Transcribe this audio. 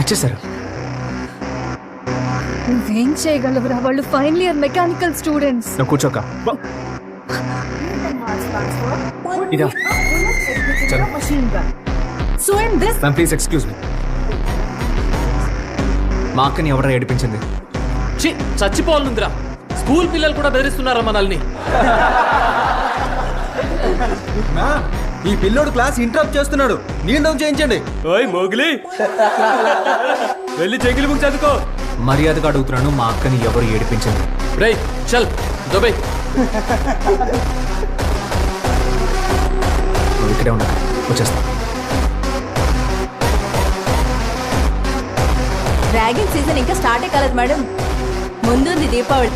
వచ్చేసారు. నువ్వేం చేయగలవురా? వాళ్ళు ఫైనల్ ఇయర్ మెకానికల్ స్టూడెంట్స్. నువ్వు కూర్చోక. ఇదా so in this ma'am please excuse me. మా అక్కని ఎవరైనా ఏడిపించింది? చచ్చిపోవాలందిరా. స్కూల్ పిల్లలు కూడా బెదిరిస్తున్నారా మనల్ని? ఈ పిల్లోడు క్లాస్ ఇంటరప్ట్ చేస్తున్నాడు, నీల్ డౌన్ చేయించండి. ఓయ్ మోగిలి, వెళ్ళి చెగిలి బుక్ చదువుకో. మర్యాదగా అడుగుతున్నాను, మా అక్కని ఎవరు ఏడిపించింది? రేయ్ చల్ దుబాయ్. నువ్వు ఇక్కడే ఉండాలి, వచ్చేస్తా. ర్యాగింగ్ సీజన్ ఇంకా స్టార్టే కాలేదు మేడం, ముందుంది దీపావళి.